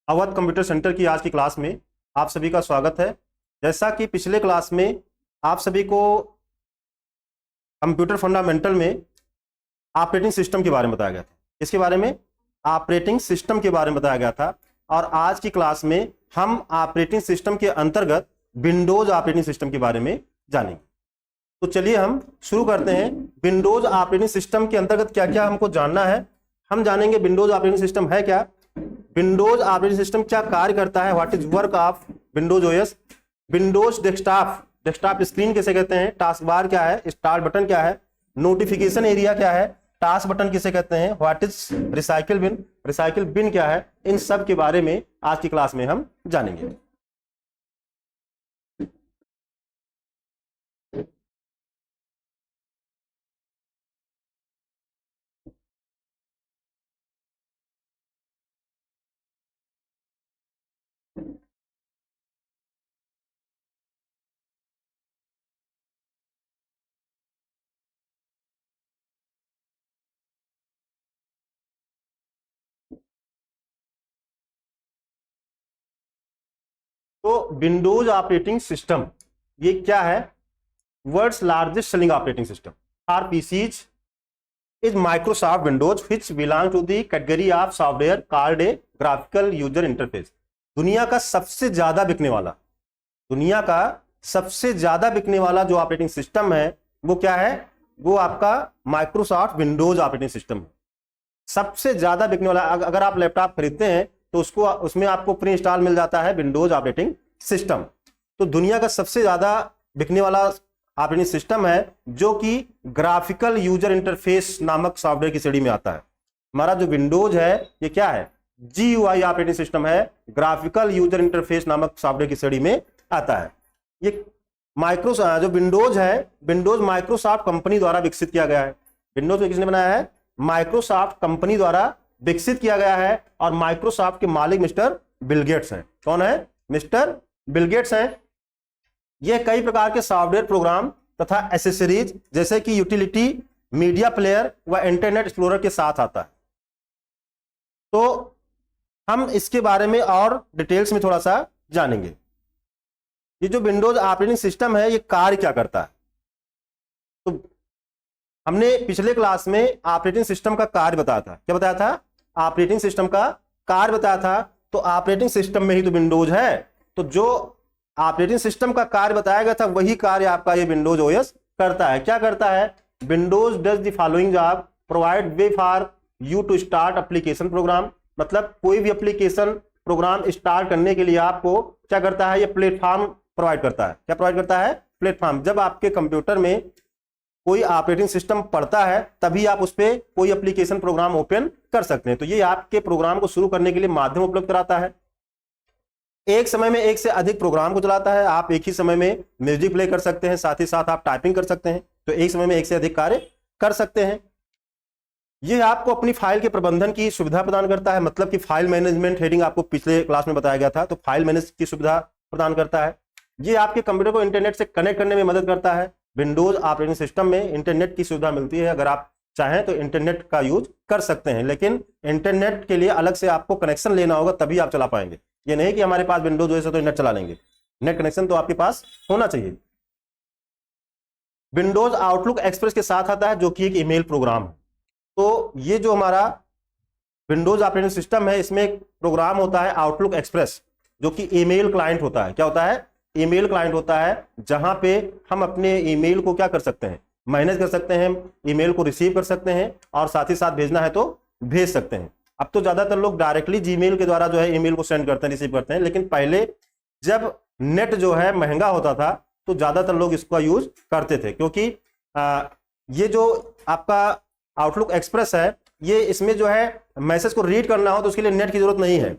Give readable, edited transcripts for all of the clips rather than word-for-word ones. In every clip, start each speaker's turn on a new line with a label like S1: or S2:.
S1: Awadh computer centre की आज की क्लास में आप सभी का स्वागत है। जैसा कि पिछले क्लास में आप सभी को कंप्यूटर फंडामेंटल में ऑपरेटिंग सिस्टम के बारे में बताया गया था, इसके बारे में ऑपरेटिंग सिस्टम के बारे में बताया गया था। और आज की क्लास में हम ऑपरेटिंग सिस्टम के अंतर्गत विंडोज ऑपरेटिंग सिस्टम के बारे में जानेंगे। तो चलिए हम शुरू करते हैं। विंडोज ऑपरेटिंग सिस्टम के अंतर्गत क्या क्या हमको जानना है, हम जानेंगे। विंडोज ऑपरेटिंग सिस्टम है क्या, विंडोज ऑपरेटिंग सिस्टम क्या कार्य करता है, what is work of Windows OS, Windows desktop screen किसे कहते हैं, टास्क बार क्या है, स्टार्ट बटन क्या है, नोटिफिकेशन एरिया क्या है, टास्क बटन किसे कहते हैं, व्हाट इज रिसाइकिल बिन क्या है, इन सब के बारे में आज की क्लास में हम जानेंगे। तो विंडोज ऑपरेटिंग सिस्टम ये क्या है, world's largest selling operating system are PCs is Microsoft Windows which belong to the category of software called a graphical user interface. दुनिया का सबसे ज्यादा बिकने वाला जो ऑपरेटिंग सिस्टम है वो क्या है, वो आपका माइक्रोसॉफ्ट विंडोज ऑपरेटिंग सिस्टम है। सबसे ज्यादा बिकने वाला, अगर आप लैपटॉप खरीदते हैं तो उसमें आपको प्री इंस्टॉल मिल जाता है विंडोज ऑपरेटिंग सिस्टम। तो दुनिया का सबसे ज्यादा बिकने वाला ऑपरेटिंग सिस्टम है जो कि ग्राफिकल यूजर इंटरफेस नामक सॉफ्टवेयर की श्रेणी में आता है। हमारा जो विंडोज है ये क्या है, GUI ऑपरेटिंग सिस्टम है, ग्राफिकल यूजर इंटरफेस नामक सॉफ्टवेयर की श्रेणी में आता है। ये जो विंडोज है, विंडोज माइक्रोसॉफ्ट कंपनी द्वारा विकसित किया गया है। विंडोज को किसने बनाया है, माइक्रोसॉफ्ट कंपनी द्वारा विकसित किया गया है। और माइक्रोसॉफ्ट के मालिक मिस्टर बिल गेट्स हैं। कौन है, मिस्टर बिल गेट्स हैं। यह कई प्रकार के सॉफ्टवेयर प्रोग्राम तथा एसेसरीज जैसे कि यूटिलिटी, मीडिया प्लेयर व इंटरनेट एक्सप्लोरर के साथ आता है। तो हम इसके बारे में और डिटेल्स में थोड़ा सा जानेंगे। ये जो विंडोज ऑपरेटिंग सिस्टम है ये कार्य क्या करता है। तो हमने पिछले क्लास में ऑपरेटिंग सिस्टम का कार्य बताया था। क्या बताया था, ऑपरेटिंग सिस्टम का कार्य बताया था। तो ऑपरेटिंग सिस्टम में ही तो विंडोज है, तो जो ऑपरेटिंग सिस्टम का कार्य बताया गया था वही कार्य आपका ये विंडोज ओएस करता है। क्या करता है, Windows does the following job, provide way for you to start application program. मतलब कोई भी एप्लीकेशन प्रोग्राम स्टार्ट करने के लिए आपको क्या करता है, ये प्लेटफॉर्म प्रोवाइड करता है। क्या प्रोवाइड करता है, प्लेटफॉर्म। जब आपके कंप्यूटर में कोई ऑपरेटिंग सिस्टम पड़ता है तभी आप उस पर कोई एप्लीकेशन प्रोग्राम ओपन कर सकते हैं। तो ये आपके प्रोग्राम को शुरू करने के लिए माध्यम उपलब्ध कराता है। एक समय में एक से अधिक प्रोग्राम को चलाता है। आप एक ही समय में म्यूजिक प्ले कर सकते हैं, साथ ही साथ आप टाइपिंग कर सकते हैं। तो एक समय में एक से अधिक कार्य कर सकते हैं। यह आपको अपनी फाइल के प्रबंधन की सुविधा प्रदान करता है। मतलब कि फाइल मैनेजमेंट हेडिंग आपको पिछले क्लास में बताया गया था, तो फाइल मैनेज की सुविधा प्रदान करता है। यह आपके कंप्यूटर को इंटरनेट से कनेक्ट करने में मदद करता है। विंडोज ऑपरेटिंग सिस्टम में इंटरनेट की सुविधा मिलती है। अगर आप चाहें तो इंटरनेट का यूज कर सकते हैं, लेकिन इंटरनेट के लिए अलग से आपको कनेक्शन लेना होगा तभी आप चला पाएंगे। ये नहीं कि हमारे पास विंडोज ओएस है तो नेट चला लेंगे, नेट कनेक्शन तो आपके पास होना चाहिए। विंडोज आउटलुक एक्सप्रेस के साथ आता है जो कि एक ईमेल प्रोग्राम है। तो ये जो हमारा विंडोज ऑपरेटिंग सिस्टम है इसमें एक प्रोग्राम होता है आउटलुक एक्सप्रेस जो कि ईमेल क्लाइंट होता है। क्या होता है, ईमेल क्लाइंट होता है, जहां पे हम अपने ईमेल को क्या कर सकते हैं, मैनेज कर सकते हैं, ईमेल को रिसीव कर सकते हैं और साथ ही साथ भेजना है तो भेज सकते हैं। अब तो ज्यादातर लोग डायरेक्टली जीमेल के द्वारा जो है ईमेल को सेंड करते हैं, रिसीव करते हैं। लेकिन पहले जब नेट जो है महंगा होता था तो ज्यादातर लोग इसका यूज करते थे, क्योंकि ये जो आपका आउटलुक एक्सप्रेस है ये इसमें जो है मैसेज को रीड करना हो तो उसके लिए नेट की जरूरत नहीं है।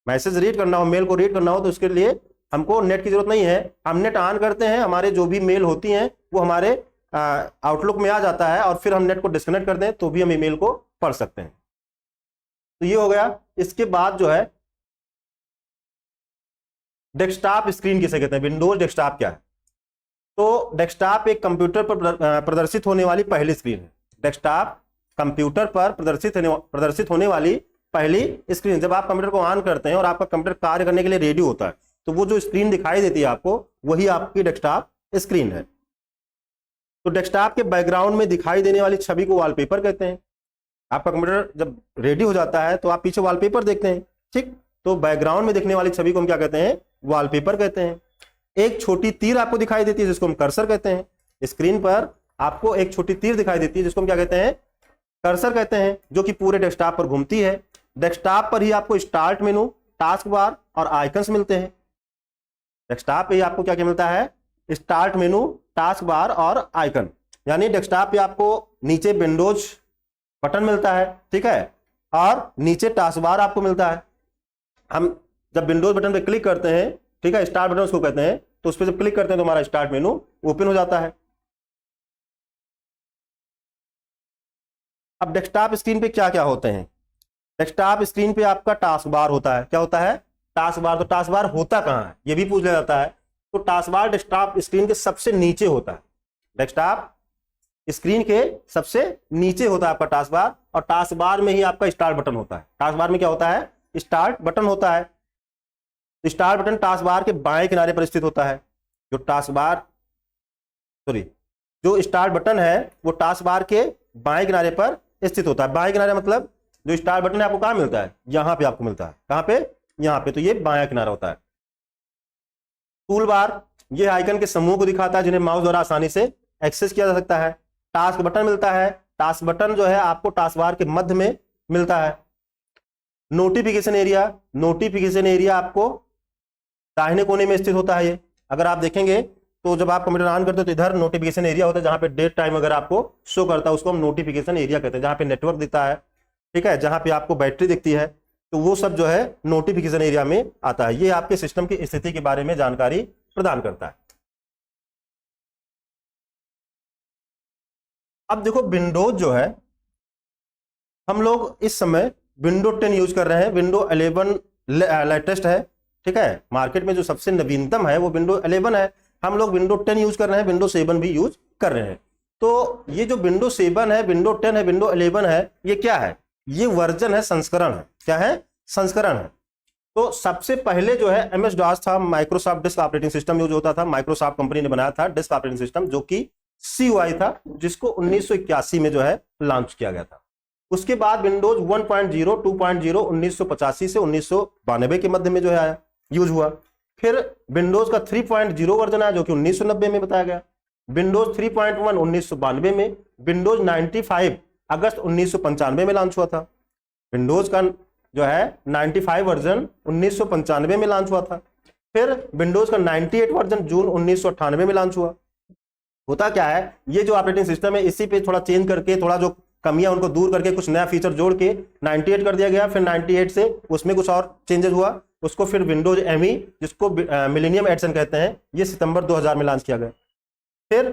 S1: मैसेज रीड करना हो, मेल को रीड करना हो तो उसके लिए हमको नेट की जरूरत नहीं है। हम नेट ऑन करते हैं, हमारे जो भी मेल होती हैं वो हमारे आउटलुक में आ जाता है और फिर हम नेट को डिस्कनेक्ट कर दें तो भी हम ईमेल को पढ़ सकते हैं। तो ये हो गया। इसके बाद जो है डेस्कटॉप स्क्रीन किसे कहते हैं, विंडोज डेस्कटॉप क्या है। तो डेस्कटॉप एक कंप्यूटर पर प्रदर्शित होने वाली पहली स्क्रीन है। डेस्कटॉप कंप्यूटर पर प्रदर्शित होने वाली पहली स्क्रीन। जब आप कंप्यूटर को ऑन करते हैं और आपका कंप्यूटर कार्य करने के लिए रेडी होता है तो वो जो स्क्रीन दिखाई देती है आपको, वही आपकी डेस्कटॉप स्क्रीन है। तो डेस्कटॉप के बैकग्राउंड में दिखाई देने वाली छवि को वॉलपेपर कहते हैं। आपका कंप्यूटर जब रेडी हो जाता है तो आप पीछे वॉलपेपर देखते हैं, ठीक। तो बैकग्राउंड में दिखने वाली छवि को हम क्या कहते हैं? वॉलपेपर कहते हैं। एक छोटी तीर आपको दिखाई देती है जिसको हम कर्सर कहते हैं। स्क्रीन पर आपको एक छोटी तीर दिखाई देती है जिसको हम क्या कहते हैं? कर्सर कहते हैं, जो कि पूरे डेस्कटॉप पर घूमती है। डेस्कटॉप पर ही आपको स्टार्ट मेनू, टास्क बार और आइकन्स मिलते हैं। डेस्कटॉप पे ही आपको क्या क्या मिलता है? स्टार्ट मेनू, टास्क बार और आइकन। यानी डेस्कटॉप पे आपको नीचे विंडोज बटन मिलता है, ठीक है, और नीचे टास्क बार आपको मिलता है। हम जब विंडोज बटन पे क्लिक करते हैं, ठीक है, स्टार्ट बटन उसको कहते हैं, तो उस पर जब क्लिक करते हैं तो हमारा स्टार्ट मेनू ओपन हो जाता है। अब डेस्कटॉप स्क्रीन पे क्या क्या होते हैं? डेस्कटॉप स्क्रीन पे आपका टास्क बार होता है। क्या होता है? Task bar. तो टास्क बार होता कहां है, ये भी पूछ लिया जाता है। तो टास्क बार डेस्कटॉप स्क्रीन के सबसे नीचे होता है। डेस्कटॉप स्क्रीन के सबसे नीचे होता है आपका टास्क बार, और टास्क बार में ही आपका स्टार्ट बटन होता है। टास्क बार में क्या होता है? स्टार्ट बटन होता है। स्टार्ट बटन टास्क बार के बाएं किनारे पर स्थित होता है। जो स्टार्ट बटन है वो टास्क बार के बाएं किनारे पर स्थित होता है। बाएं किनारे मतलब जो स्टार्ट बटन है आपको कहां मिलता है? यहां पे आपको मिलता है। कहां पे? यहां पे। तो ये बायां किनारा होता है। टूल बार, ये आइकन के समूह को दिखाता है जिन्हें माउस द्वारा आसानी से एक्सेस किया जा सकता है। टास्क बटन मिलता है। टास्क बटन जो है आपको टास्क बार के मध्य में मिलता है। नोटिफिकेशन एरिया, नोटिफिकेशन एरिया आपको दाहिने कोने में स्थित होता है। ये अगर आप देखेंगे तो जब आप कंप्यूटर ऑन करते हो तो इधर नोटिफिकेशन एरिया होता है जहां पे डेट टाइम अगर आपको शो करता है उसको हम नोटिफिकेशन एरिया कहते हैं। जहां पे नेटवर्क दिखता है, ठीक है, जहां पे आपको बैटरी दिखती है, तो वो सब जो है नोटिफिकेशन एरिया में आता है। ये आपके सिस्टम की स्थिति के बारे में जानकारी प्रदान करता है। अब देखो विंडोज जो है, हम लोग इस समय विंडो 10 यूज कर रहे हैं। विंडो 11 लेटेस्ट है, ठीक है। मार्केट में जो सबसे नवीनतम है वो विंडो 11 है। हम लोग विंडो 10 यूज कर रहे हैं, विंडो 7 भी यूज कर रहे हैं। तो ये जो विंडो 7 है, विंडो 10 है, विंडो 11 है, ये क्या है? ये वर्जन है, संस्करण है। क्या है? संस्करण है। तो सबसे पहले जो है MS DOS था, Microsoft disk operating system use होता था। माइक्रोसॉफ्ट कंपनी ने बनाया था डिस्क ऑपरेटिंग सिस्टम, जो कि CUI था, जिसको 1981 में जो है लॉन्च किया गया था। उसके बाद विंडोज 1.0, 2.0 1985 से 1992 के मध्य में जो है आया, यूज हुआ। फिर विंडोज का 3.0 वर्जन आया जो कि 1990 में बताया गया। विंडोज 3.1 1992 में। विंडोज 95 अगस्त 1995 में लॉन्च हुआ था। विंडोज का जो है 95 वर्जन 1995 में लॉन्च हुआ था। फिर विंडोज का 98 वर्जन जून 1998 में लॉन्च हुआ। होता क्या है, ये जो ऑपरेटिंग सिस्टम है इसी पे थोड़ा चेंज करके, थोड़ा जो कमियां उनको दूर करके कुछ नया फीचर जोड़ के 98 कर दिया गया। फिर 98 से उसमें कुछ और चेंजेस हुआ, उसको फिर विंडोज ME, जिसको मिलेनियम एडिशन कहते हैं, ये सितंबर 2000 में लॉन्च किया गया। फिर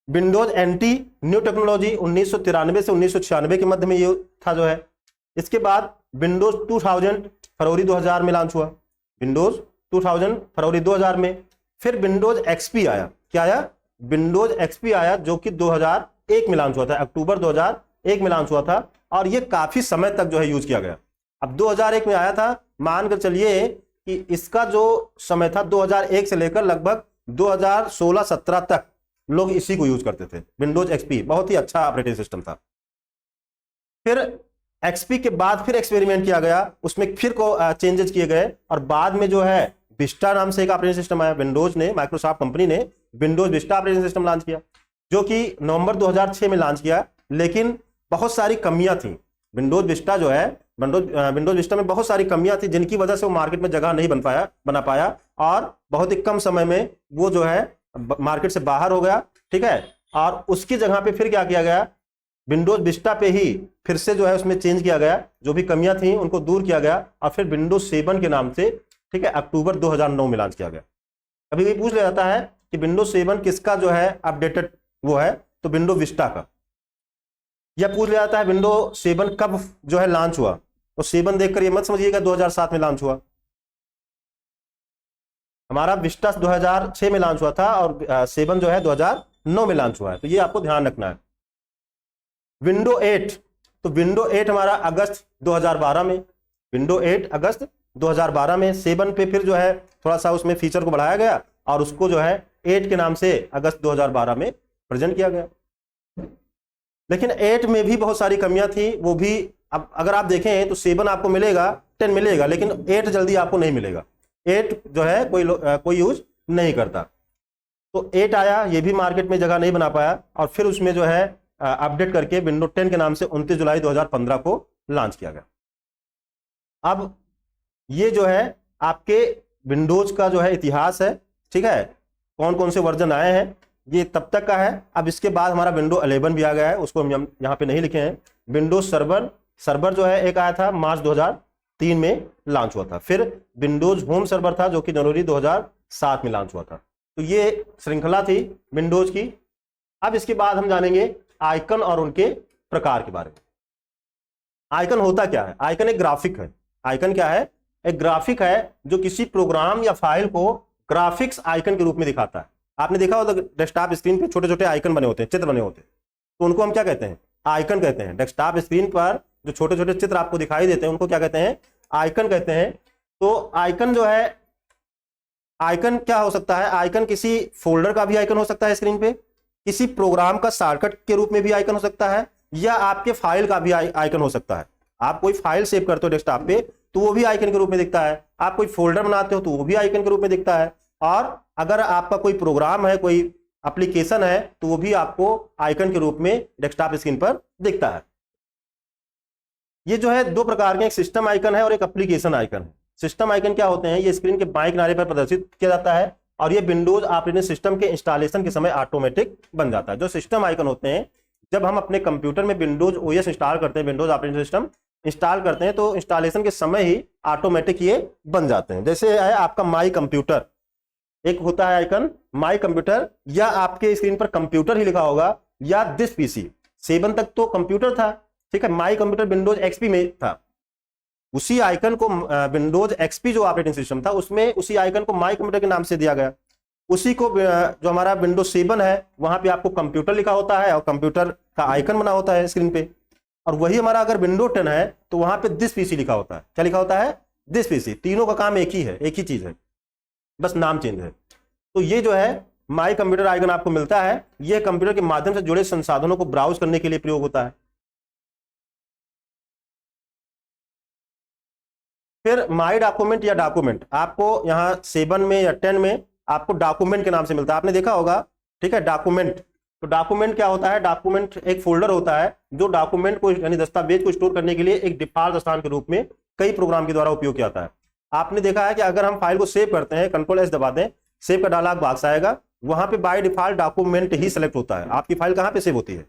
S1: विंडोज NT न्यू टेक्नोलॉजी 1993 से 1996 के मध्य में ये था जो है। इसके बाद विंडोज 2000 फरवरी 2000 में लॉन्च हुआ। विंडोज 2000 फरवरी 2000 में। फिर विंडोज XP आया। क्या आया? विंडोज XP आया, जो कि 2001 में लॉन्च हुआ था, अक्टूबर 2001 में लॉन्च हुआ था, और ये काफी समय तक जो है यूज किया गया। अब 2001 में आया था, मानकर चलिए कि इसका जो समय था 2001 से लेकर लगभग 2016-17 तक लोग इसी को यूज करते थे। विंडोज XP बहुत ही अच्छा ऑपरेटिंग सिस्टम था। फिर XP के बाद फिर एक्सपेरिमेंट किया गया, उसमें फिर को चेंजेस किए गए, और बाद में जो है विस्टा नाम से एक ऑपरेटिंग सिस्टम आया। विंडोज ने, माइक्रोसॉफ्ट कंपनी ने Windows Vista operating system launch किया, जो कि नवंबर 2006 में लॉन्च किया। लेकिन बहुत सारी कमियां थी। विंडोज विस्टा जो है, विंडोज विस्टा में बहुत सारी कमियां थी, जिनकी वजह से वो मार्केट में जगह नहीं बना पाया, और बहुत ही कम समय में वो जो है मार्केट से बाहर हो गया, ठीक है। और उसकी जगह पे फिर क्या किया गया, विंडोज विस्टा पे ही फिर से जो है उसमें चेंज किया गया, जो भी कमियां थी उनको दूर किया गया, और फिर विंडोज 7 के नाम से, ठीक है, अक्टूबर 2009 में लॉन्च किया गया। अभी भी पूछ लिया जाता है कि विंडोज 7 किसका जो है अपडेटेड वो है, तो विंडोज विस्टा का। यह पूछ लिया जाता है विंडोज 7 कब जो है लॉन्च हुआ, तो 7 देखकर ये मत समझिएगा 2007 में लॉन्च हुआ। हमारा विस्टा 2006 में लॉन्च हुआ था, और 7 जो है 2009 में लॉन्च हुआ है, तो ये आपको ध्यान रखना है। विंडो 8 तो विंडो 8 हमारा अगस्त 2012 में, विंडो 8 अगस्त 2012 में। 7 पे फिर जो है थोड़ा सा उसमें फीचर को बढ़ाया गया और उसको जो है 8 के नाम से अगस्त 2012 में प्रेजेंट किया गया। लेकिन 8 में भी बहुत सारी कमियां थी, वो भी अब अगर आप देखें तो 7 आपको मिलेगा, 10 मिलेगा, लेकिन 8 जल्दी आपको नहीं मिलेगा। 8 जो है कोई यूज नहीं करता। तो 8 आया, ये भी मार्केट में जगह नहीं बना पाया और फिर उसमें जो है अपडेट करके विंडो 10 के नाम से 29 जुलाई 2015 को लॉन्च किया गया। अब ये जो है आपके विंडोज का जो है इतिहास है, ठीक है, कौन कौन से वर्जन आए हैं ये तब तक का है। अब इसके बाद हमारा विंडो 11 भी आ गया है, उसको हम यहाँ पे नहीं लिखे हैं। विंडोज सर्वर जो है एक आया था मार्च 2003 में लॉन्च हुआ था। फिर विंडोज होम सर्वर था जो कि जनवरी 2007 में लॉन्च हुआ था। तो ये श्रृंखला थी विंडोज की। अब इसके बाद हम जानेंगे आइकन और उनके प्रकार के बारे में। आइकन होता क्या है? आइकन एक ग्राफिक है। आइकन क्या है? एक ग्राफिक है जो किसी प्रोग्राम या फाइल को ग्राफिक्स आइकन के रूप में दिखाता है। आपने देखा होगा डेस्कटॉप स्क्रीन पे छोटे छोटे आइकन बने होते हैं, चित्र बने होते हैं, तो उनको हम क्या कहते हैं? आइकन कहते हैं। डेस्कटॉप स्क्रीन पर जो छोटे छोटे चित्र आपको दिखाई देते हैं उनको क्या कहते हैं? आइकन कहते हैं। तो आइकन जो है, आइकन क्या हो सकता है? आइकन किसी फोल्डर का भी आइकन हो सकता है स्क्रीन पे, किसी प्रोग्राम का शॉर्टकट के रूप में भी आइकन हो सकता है, या आपके फाइल का भी आइकन हो सकता है। आप कोई फाइल सेव करते हो डेस्कटॉप पे तो वो भी आइकन के रूप में दिखता है। आप कोई फोल्डर बनाते हो तो वो भी आइकन के रूप में दिखता है। और अगर आपका कोई प्रोग्राम है, कोई एप्लीकेशन है, तो वो भी आपको आइकन के रूप में डेस्कटॉप स्क्रीन पर दिखता है। ये जो है दो प्रकार के, एक सिस्टम आइकन है और एक एप्लीकेशन आइकन है। सिस्टम आइकन क्या होते हैं? ये स्क्रीन के बाएं किनारे पर प्रदर्शित किया जाता है और ये विंडोज ऑपरेटिंग सिस्टम के इंस्टॉलेशन के समय ऑटोमेटिक बन जाता है। जो सिस्टम आइकन होते हैं, जब हम अपने कंप्यूटर में विंडोज ओएस इंस्टॉल करते हैं, विंडोज ऑपरेटिंग सिस्टम इंस्टॉल करते हैं, तो इंस्टॉलेशन के समय ही ऑटोमेटिक ये बन जाते हैं। जैसे है आपका माई कंप्यूटर, एक होता है आइकन माई कंप्यूटर, या आपके स्क्रीन पर कंप्यूटर ही लिखा होगा, या दिस पीसी। 7 तक तो कंप्यूटर था, ठीक है। माई कंप्यूटर विंडोज एक्सपी में था। उसी आइकन को विंडोज एक्सपी जो ऑपरेटिंग सिस्टम था उसमें उसी आइकन को माई कंप्यूटर के नाम से दिया गया। उसी को जो हमारा विंडोज 7 है वहां पे आपको कंप्यूटर लिखा होता है और कंप्यूटर का आइकन बना होता है स्क्रीन पे। और वही हमारा अगर विंडो 10 है तो वहां पे दिस पीसी लिखा होता है। क्या लिखा होता है? This PC. तीनों का काम एक ही है, एक ही चीज है, बस नाम चेंज है। तो ये जो है माई कंप्यूटर आइकन आपको मिलता है, यह कंप्यूटर के माध्यम से जुड़े संसाधनों को ब्राउज करने के लिए प्रयोग होता है। फिर माई डॉक्यूमेंट या डॉक्यूमेंट, आपको यहाँ 7 में या 10 में आपको डॉक्यूमेंट के नाम से मिलता है, आपने देखा होगा, ठीक है। डॉक्यूमेंट, तो डॉक्यूमेंट क्या होता है? डॉक्यूमेंट एक फोल्डर होता है जो डॉक्यूमेंट को यानी दस्तावेज को स्टोर करने के लिए एक डिफॉल्ट स्थान के रूप में कई प्रोग्राम के द्वारा उपयोग किया जाता है। आपने देखा है कि अगर हम फाइल को सेव करते हैं, Ctrl+S दबा दें, सेव का डायलॉग बॉक्स आएगा, वहां पे by default document he select होता है। आपकी फाइल कहां पे सेव होती है?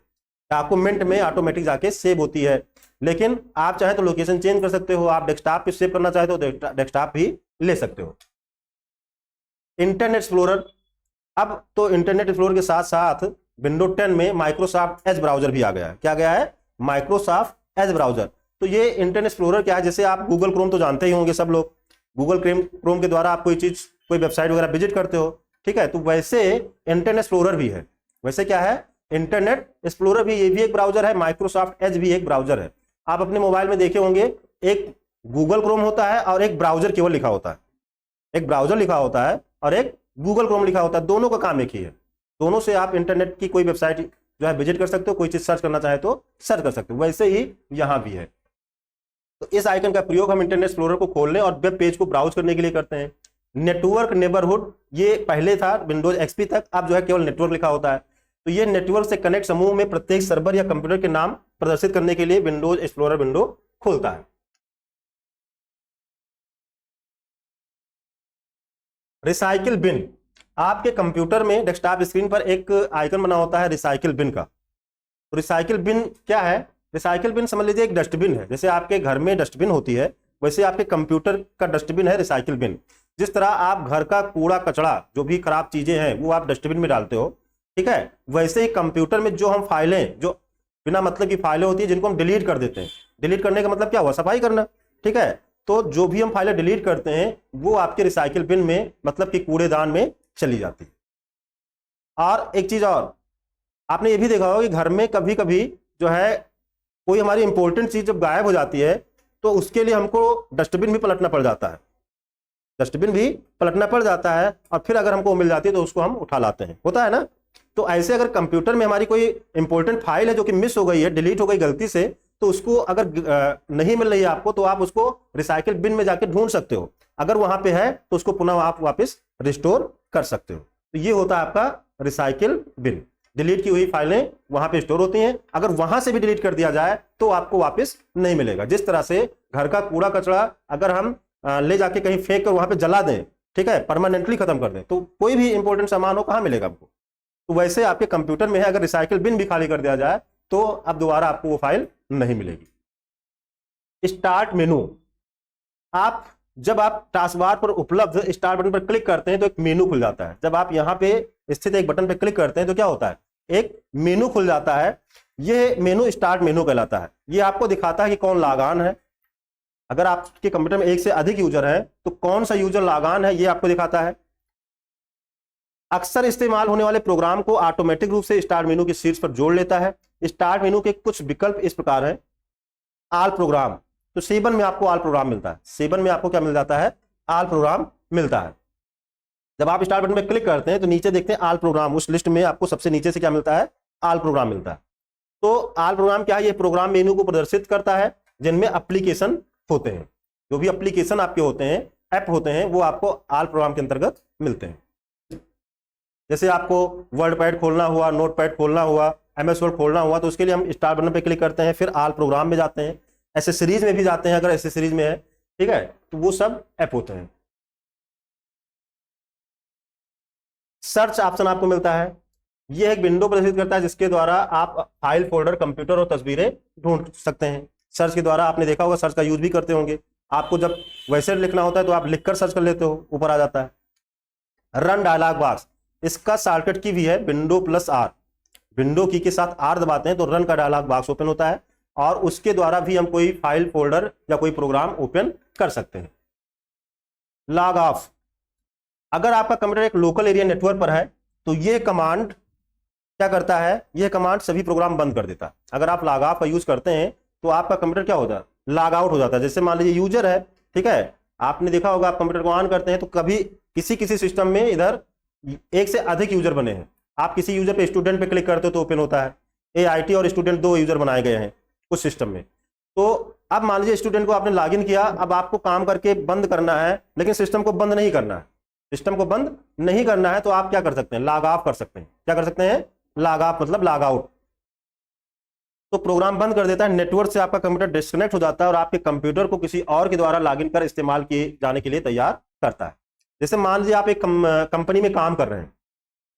S1: डॉक्यूमेंट में ऑटोमेटिक जाके सेव होती है। लेकिन आप चाहे तो लोकेशन चेंज कर सकते हो, आप डेस्कटॉप पे सेव करना चाहे तो डेस्कटॉप भी ले सकते हो। इंटरनेट एक्सप्लोरर, अब तो इंटरनेट एक्सप्लोरर के साथ साथ विंडो 10 में माइक्रोसॉफ्ट एज ब्राउजर भी आ गया है। क्या गया है? Microsoft Edge browser. तो ये इंटरनेट एक्सप्लोरर क्या है? जैसे आप गूगल क्रोम तो जानते ही होंगे सब लोग, गूगल क्रोम के द्वारा आप कोई चीज, कोई वेबसाइट वगैरह विजिट करते हो, ठीक है। तो वैसे इंटरनेट एक्सप्लोरर भी है। वैसे क्या है? इंटरनेट एक्सप्लोरर भी, ये भी एक ब्राउजर है, माइक्रोसॉफ्ट एज भी एक ब्राउजर है। आप अपने मोबाइल में देखे होंगे, एक गूगल क्रोम होता है और एक ब्राउजर केवल लिखा होता है। एक ब्राउजर लिखा होता है और एक गूगल क्रोम लिखा होता है, दोनों का काम एक ही है। दोनों से आप इंटरनेट की कोई वेबसाइट जो है विजिट कर सकते हो, कोई चीज सर्च करना चाहे तो सर्च कर सकते हो। वैसे ही यहां भी है। तो इस आइकन का प्रयोग हम इंटरनेट एक्सप्लोरर को खोलने और वेब पेज को ब्राउज करने के लिए करते हैं। नेटवर्क नेबरहुड, ये पहले था विंडोज एक्सपी तक, अब जो है केवल नेटवर्क लिखा होता है। तो ये नेटवर्क से कनेक्ट समूह में प्रत्येक सर्वर या कंप्यूटर के नाम प्रदर्शित करने के लिए विंडोज एक्सप्लोरर विंडो खोलता है। रिसाइकिल बिन, आपके कंप्यूटर में डेस्कटॉप स्क्रीन पर एक आइकन बना होता है रिसाइकिल बिन का। तो रिसाइकिल बिन क्या है? रिसाइकिल बिन समझ लीजिए एक डस्टबिन है। जैसे आपके घर में डस्टबिन होती है, वैसे आपके कंप्यूटर का डस्टबिन है रिसाइकिल बिन। जिस तरह आप घर का कूड़ा कचरा, जो भी खराब चीजें हैं, वो आप डस्टबिन में डालते हो, ठीक है। वैसे ही कंप्यूटर में जो हम फाइलें, जो बिना मतलब की फाइलें होती है, जिनको हम डिलीट कर देते हैं। डिलीट करने का मतलब क्या हुआ? सफाई करना, ठीक है। तो जो भी हम फाइलें डिलीट करते हैं वो आपके रिसाइकिल बिन में, मतलब कि कूड़ेदान में चली जाती है। और एक चीज और, आपने ये भी देखा होगा कि घर में कभी कभी जो है कोई हमारी इंपॉर्टेंट चीज जब गायब हो जाती है तो उसके लिए हमको डस्टबिन भी पलटना पड़ जाता है, डस्टबिन भी पलटना पड़ जाता है, और फिर अगर हमको मिल जाती है तो उसको हम उठा लाते हैं, होता है ना। तो ऐसे अगर कंप्यूटर में हमारी कोई इंपॉर्टेंट फाइल है जो कि मिस हो गई है, डिलीट हो गई गलती से, तो उसको अगर नहीं मिल रही है आपको, तो आप उसको रिसाइकिल बिन में जाके ढूंढ सकते हो। अगर वहां पे है तो उसको पुनः आप वापस रिस्टोर कर सकते हो। तो ये होता है आपका रिसाइकिल बिन। डिलीट की हुई फाइलें वहां पे स्टोर होती हैं, अगर वहां से भी डिलीट कर दिया जाए तो आपको वापस नहीं मिलेगा। जिस तरह से घर का कूड़ा कचरा अगर हम ले जाके कहीं फेंक कर वहां पे जला दें, ठीक है, परमानेंटली खत्म कर दें, तो कोई भी इंपॉर्टेंट सामान हो कहां मिलेगा आपको। तो वैसे आपके कंप्यूटर में है, अगर रिसाइकिल बिन भी खाली कर दिया जाए तो अब दोबारा आपको वो फाइल नहीं मिलेगी। स्टार्ट मेनू, जब आप टास्क बार पर उपलब्ध स्टार्ट बटन पर क्लिक करते हैं तो एक मेनू खुल जाता है। जब आप यहां पे स्थित एक बटन पर क्लिक करते हैं तो क्या होता है, एक मेनू खुल जाता है। ये मेनू स्टार्ट मेनू कहलाता है। ये आपको दिखाता है कि कौन लॉग है। अगर आपके कंप्यूटर में एक से अधिक यूजर है तो कौन सा यूजर लॉग है ये आपको दिखाता है। अक्सर इस्तेमाल होने वाले प्रोग्राम को ऑटोमेटिक रूप से स्टार्ट मेनू के शीर्ष पर जोड़ लेता है। स्टार्ट मेनू के कुछ विकल्प इस प्रकार है। ऑल प्रोग्राम, तो C1 में आपको ऑल प्रोग्राम मिलता है। C1 में आपको क्या मिल जाता है, ऑल प्रोग्राम मिलता है। जब आप स्टार्ट बटन में क्लिक करते हैं तो नीचे देखते हैं ऑल प्रोग्राम, उस लिस्ट में आपको सबसे नीचे से क्या मिलता है, ऑल प्रोग्राम मिलता है। तो ऑल प्रोग्राम क्या है, ये प्रोग्राम मेनू को प्रदर्शित करता है जिनमें एप्लीकेशन होते हैं। जो भी एप्लीकेशन आपके होते हैं, ऐप होते हैं, वो आपको ऑल प्रोग्राम के अंतर्गत मिलते हैं। जैसे आपको वर्ड पैड खोलना हुआ, नोट पैड खोलना हुआ, MS वर्ड खोलना हुआ, तो उसके लिए हम स्टार्ट बटन पे क्लिक करते हैं, फिर ऑल प्रोग्राम में जाते हैं, एसेसरीज में भी जाते हैं अगर एसेसरीज में है, ठीक है, तो वो सब ऐप होते हैं। सर्च ऑप्शन आपको मिलता है। यह एक विंडो प्रदर्शित करता है जिसके द्वारा आप फाइल, फोल्डर, कंप्यूटर और तस्वीरें ढूंढ सकते हैं। सर्च के द्वारा आपने देखा होगा, सर्च का यूज भी करते होंगे। आपको जब वैसे लिखना होता है तो आप लिखकर सर्च कर लेते हो, ऊपर आ जाता है। रन डायलॉग बॉक्स, इसका शॉर्टकट की भी है Window+R। विंडो की के साथ R दबाते हैं तो रन का डायलॉग बॉक्स ओपन होता है, और उसके द्वारा भी हम कोई फाइल, फोल्डर या कोई प्रोग्राम ओपन कर सकते हैं। लॉग ऑफ, अगर आपका कंप्यूटर एक लोकल एरिया नेटवर्क पर है तो यह कमांड क्या करता है, यह कमांड सभी प्रोग्राम बंद कर देता है। अगर आप लॉग ऑफ का यूज करते हैं तो आपका कंप्यूटर क्या होता है, लॉग आउट हो जाता है। जैसे मान लीजिए यूजर है, ठीक है, आपने देखा होगा आप कंप्यूटर को ऑन करते हैं तो कभी किसी सिस्टम में इधर एक से अधिक यूजर बने हैं। आप किसी यूजर पे स्टूडेंट पे क्लिक करते हो तो ओपन होता है। AIT और स्टूडेंट 2 यूजर बनाए गए हैं उस सिस्टम में। तो अब मान लीजिए स्टूडेंट को आपने लॉगिन किया, अब आपको काम करके बंद करना है, लेकिन सिस्टम को बंद नहीं करना है। सिस्टम को बंद नहीं करना है तो आप क्या कर सकते हैं, लॉग ऑफ कर सकते हैं। क्या कर सकते हैं, लॉग ऑफ मतलब लॉग आउट। तो प्रोग्राम बंद कर देता है, नेटवर्क से आपका कंप्यूटर डिस्कनेक्ट हो जाता है और आपके कंप्यूटर को किसी और के द्वारा लॉगिन कर इस्तेमाल किए जाने के लिए तैयार करता है। जैसे मान लीजिए आप एक कंपनी में काम कर रहे हैं,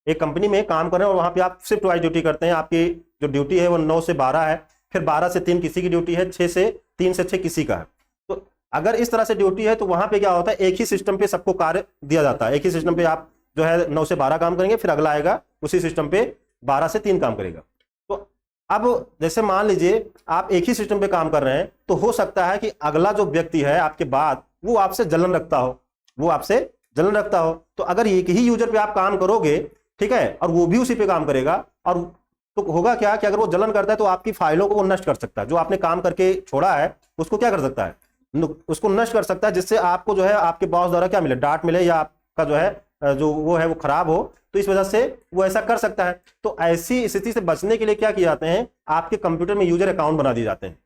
S1: एक कंपनी में काम कर रहे हैं और वहां पे आप शिफ्ट वाइज ड्यूटी करते हैं। आपकी जो ड्यूटी है वो 9 से 12 है, फिर 12 से 3 किसी की ड्यूटी है, 3 से 6 किसी का है। तो अगर इस तरह से ड्यूटी है तो वहां पे क्या होता है, एक ही सिस्टम पे सबको कार्य दिया जाता है। एक ही सिस्टम पे आप जो है 9 से 12 काम करेंगे, फिर अगला आएगा उसी सिस्टम पे 12 से 3 काम करेगा। तो अब जैसे मान लीजिए आप एक ही सिस्टम पे काम कर रहे हैं, तो हो सकता है कि अगला जो व्यक्ति है आपके बाद वो आपसे जलन रखता हो, वो आपसे जलन रखता हो। तो अगर एक ही यूजर पे आप काम करोगे, ठीक है, और वो भी उसी पे काम करेगा, और तो होगा क्या कि अगर वो जलन करता है तो आपकी फाइलों को वो नष्ट कर सकता है। जो आपने काम करके छोड़ा है उसको क्या कर सकता है, उसको नष्ट कर सकता है, जिससे आपको जो है आपके बॉस द्वारा क्या मिले, डांट मिले, या आपका जो है जो वो है वो खराब हो। तो इस वजह से वो ऐसा कर सकता है। तो ऐसी स्थिति से बचने के लिए क्या किए जाते हैं, आपके कंप्यूटर में यूजर अकाउंट बना दिए जाते हैं।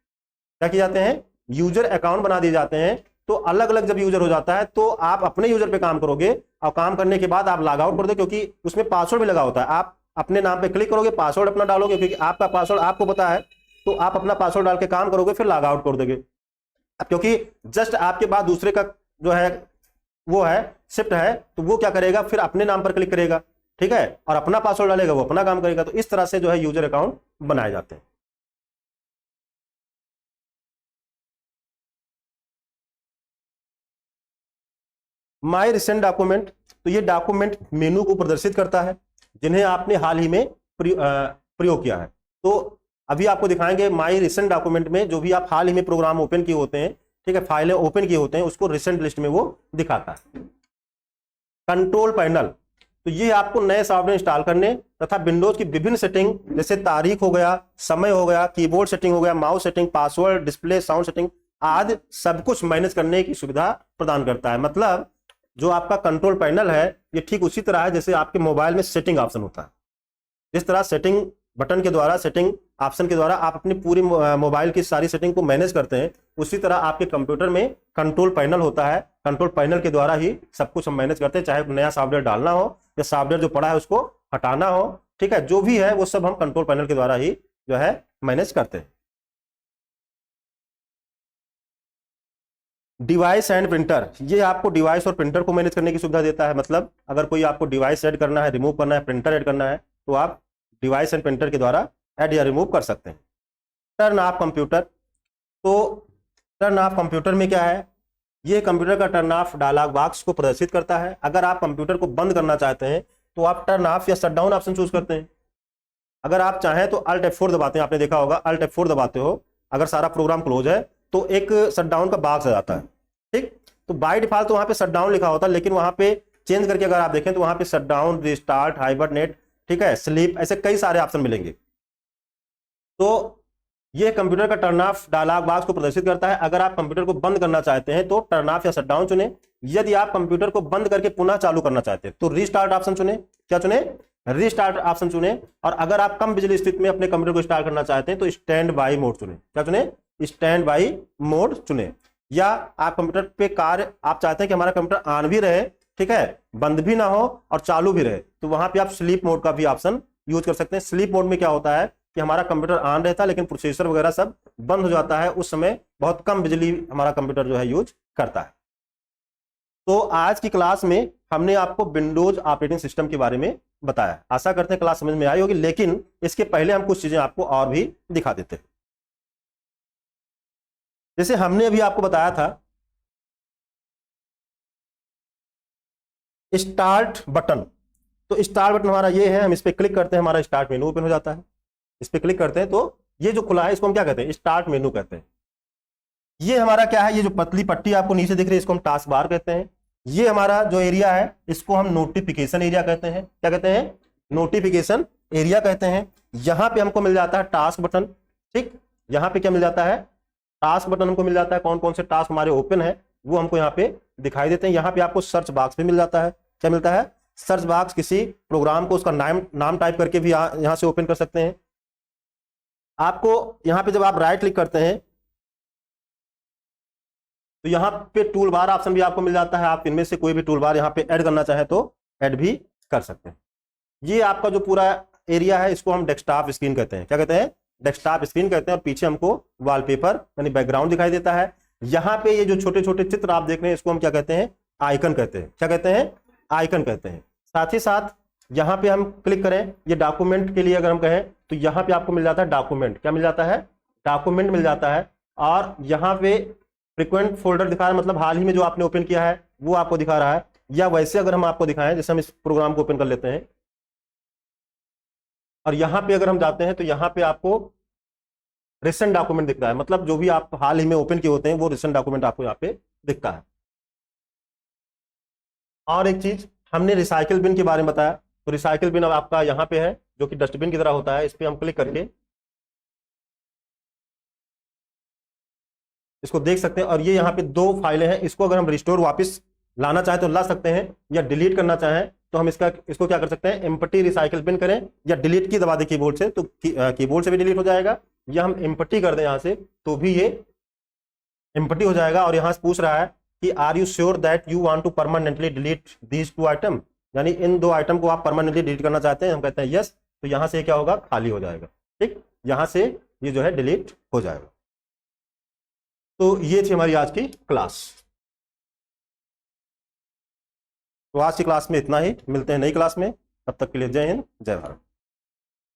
S1: क्या किए जाते हैं, यूजर अकाउंट बना दिए जाते हैं। तो अलग अलग जब यूजर हो जाता है तो आप अपने यूजर पे काम करोगे, और काम करने के बाद आप लॉग आउट कर दो, क्योंकि उसमें पासवर्ड भी लगा होता है। आप अपने नाम पे क्लिक करोगे, पासवर्ड अपना डालोगे, क्योंकि आपका पासवर्ड आपको पता है, तो आप अपना पासवर्ड डाल के काम करोगे, फिर लॉग आउट कर दोगे। क्योंकि जस्ट आपके बाद दूसरे का जो है वो है शिफ्ट है, तो वो क्या करेगा, फिर अपने नाम पर क्लिक करेगा, ठीक है, और अपना पासवर्ड डालेगा, वो अपना काम करेगा। तो इस तरह से जो है यूजर अकाउंट बनाए जाते हैं। माई रिसेंट डॉक्यूमेंट, तो ये डॉक्यूमेंट मेनू को प्रदर्शित करता है जिन्हें आपने हाल ही में प्रयोग किया है। तो अभी आपको दिखाएंगे माई रिसेंट डॉक्यूमेंट में जो भी आप हाल ही में प्रोग्राम ओपन किए होते हैं, ठीक है, फाइलें ओपन किए होते हैं, उसको रिसेंट लिस्ट में वो दिखाता है। कंट्रोल पैनल, तो ये आपको नए सॉफ्टवेयर इंस्टॉल करने तथा विंडोज की विभिन्न सेटिंग जैसे तारीख हो गया, समय हो गया, कीबोर्ड सेटिंग हो गया, mouse setting, password, display, sound setting आदि सब कुछ मैनेज करने की सुविधा प्रदान करता है। मतलब जो आपका कंट्रोल पैनल है ये ठीक उसी तरह है जैसे आपके मोबाइल में सेटिंग ऑप्शन होता है। जिस तरह सेटिंग बटन के द्वारा, सेटिंग ऑप्शन के द्वारा आप अपनी पूरी मोबाइल की सारी सेटिंग को मैनेज करते हैं, उसी तरह आपके कंप्यूटर में कंट्रोल पैनल होता है। कंट्रोल पैनल के द्वारा ही सब कुछ हम मैनेज करते हैं, चाहे नया सॉफ्टवेयर डालना हो या सॉफ्टवेयर जो पड़ा है उसको हटाना हो, ठीक है, जो भी है वो सब हम कंट्रोल पैनल के द्वारा ही जो है मैनेज करते हैं। डिवाइस एंड प्रिंटर, ये आपको डिवाइस और प्रिंटर को मैनेज करने की सुविधा देता है। मतलब अगर कोई आपको डिवाइस ऐड करना है, रिमूव करना है, प्रिंटर ऐड करना है, तो आप डिवाइस एंड प्रिंटर के द्वारा ऐड या रिमूव कर सकते हैं। टर्न ऑफ कंप्यूटर, तो टर्न ऑफ कंप्यूटर में क्या है, ये कंप्यूटर का टर्न ऑफ डायलॉग बॉक्स को प्रदर्शित करता है। अगर आप कंप्यूटर को बंद करना चाहते हैं तो आप टर्न ऑफ या शट डाउन ऑप्शन चूज करते हैं। अगर आप चाहें तो अल्ट F4 दबाते हैं, आपने देखा होगा अल्ट F4 दबाते हो, अगर सारा प्रोग्राम क्लोज है तो एक शट डाउन का बॉक्स आ जाता है, ठीक। तो बाय डिफॉल्ट तो वहां पे शट डाउन लिखा होता है, लेकिन वहां पे चेंज करके अगर आप देखें तो वहां पे शट डाउन, रिस्टार्ट, हाइबरनेट, ठीक है, स्लीप, ऐसे कई सारे ऑप्शन मिलेंगे। तो ये कंप्यूटर का टर्न ऑफ डायलॉग बॉक्स को प्रदर्शित करता है। अगर आप कंप्यूटर को बंद करना चाहते हैं तो टर्न ऑफ या शट डाउन चुने। यदि आप कंप्यूटर को बंद करके पुनः चालू करना चाहते हैं तो रीस्टार्ट ऑप्शन चुने। क्या चुने? रीस्टार्ट ऑप्शन चुने। और अगर आप कम बिजली स्थिति में अपने कंप्यूटर को स्टार्ट करना चाहते हैं तो स्टैंड बाई मोड चुने। क्या चुने? स्टैंड बाई मोड चुने। या आप कंप्यूटर पे कार्य आप चाहते हैं कि हमारा कंप्यूटर ऑन भी रहे, ठीक है, बंद भी ना हो और चालू भी रहे, तो वहां पे आप स्लीप मोड का भी ऑप्शन यूज कर सकते हैं। स्लीप मोड में क्या होता है कि हमारा कंप्यूटर ऑन रहता है लेकिन प्रोसेसर वगैरह सब बंद हो जाता है, उस समय बहुत कम बिजली हमारा कंप्यूटर जो है यूज करता है। तो आज की क्लास में हमने आपको विंडोज ऑपरेटिंग सिस्टम के बारे में बताया। आशा करते हैं क्लास समझ में आई होगी, लेकिन इसके पहले हम कुछ चीजें आपको और भी दिखा देते हैं। जैसे हमने अभी आपको बताया था स्टार्ट बटन, तो स्टार्ट बटन हमारा ये है, हम इस पर क्लिक करते हैं हमारा स्टार्ट मेनू ओपन हो जाता है। इस पर क्लिक करते हैं तो ये जो खुला है इसको हम क्या कहते हैं? स्टार्ट मेनू कहते हैं। ये हमारा क्या है, ये जो पतली पट्टी आपको नीचे दिख रही है इसको हम टास्क बार कहते हैं। ये हमारा जो एरिया है इसको हम नोटिफिकेशन एरिया कहते हैं। क्या कहते हैं? नोटिफिकेशन एरिया कहते हैं। यहां पे हमको मिल जाता है टास्क बटन, ठीक। यहां पे क्या मिल जाता है? टास्क बटन हमको मिल जाता है। कौन कौन से टास्क हमारे ओपन है वो हमको यहाँ पे दिखाई देते हैं। यहाँ पे आपको सर्च बॉक्स भी मिल जाता है। क्या मिलता है? Search box. किसी प्रोग्राम को उसका नाम टाइप करके भी यहाँ से ओपन कर सकते हैं। आपको यहाँ पे जब आप राइट क्लिक करते हैं तो यहाँ पे टूल बार ऑप्शन भी आपको मिल जाता है। आप इनमें से कोई भी टूल बार यहाँ पे ऐड करना चाहे तो ऐड भी कर सकते हैं। ये आपका जो पूरा एरिया है इसको हम डेस्कटॉप स्क्रीन कहते हैं। क्या कहते हैं? डेस्कटॉप स्क्रीन कहते हैं। और पीछे हमको वॉलपेपर यानी बैकग्राउंड दिखाई देता है। यहाँ पे ये जो छोटे छोटे चित्र आप देख रहे हैं इसको हम क्या कहते हैं? आइकन कहते हैं। क्या कहते हैं? आइकन कहते हैं। साथ ही साथ यहाँ पे हम क्लिक करें, ये डॉक्यूमेंट के लिए अगर हम कहें तो यहाँ पे आपको मिल जाता है डॉक्यूमेंट। क्या मिल जाता है? डॉक्यूमेंट मिल जाता है। और यहाँ पे फ्रीक्वेंट फोल्डर दिखा रहा है, मतलब हाल ही में जो आपने ओपन किया है वो आपको दिखा रहा है। या वैसे अगर हम आपको दिखाएं, जैसे हम इस प्रोग्राम को ओपन कर लेते हैं और यहाँ पे अगर हम जाते हैं तो यहाँ पे आपको रिसेंट डॉक्यूमेंट दिखता है, मतलब जो भी आप हाल ही में ओपन किए होते हैं वो रिसेंट डॉक्यूमेंट आपको यहाँ पे दिखता है। और एक चीज हमने रिसाइकिल बिन के बारे में बताया, तो रिसाइकिल बिन अब आपका यहाँ पे है जो कि डस्टबिन की तरह होता है। इस पर हम क्लिक करके इसको देख सकते हैं। और ये यहाँ पे दो फाइलें हैं, इसको अगर हम रिस्टोर वापस लाना चाहें तो ला सकते हैं, या डिलीट करना चाहें तो हम इसको क्या कर सकते हैं? एम्प्टी रिसाइकिल बिन करें या डिलीट की दबा दें कीबोर्ड से, तो कीबोर्ड से भी डिलीट हो जाएगा, या हम एम्प्टी कर दें यहाँ से तो भी ये एम्प्टी हो जाएगा। और यहाँ से पूछ रहा है कि are you sure that you want to permanently delete these two item, यानी इन दो आइटम को आप परमानेंटली डिलीट करना चाहते हैं। हम कहते हैं यस, तो यहाँ से क्या होगा? खाली हो जाएगा, ठीक। यहाँ से ये जो है डिलीट हो जाएगा। तो ये थी हमारी आज की क्लास। तो आज की क्लास में इतना ही, मिलते हैं नई क्लास में, तब तक के लिए जय हिंद, जय भारत।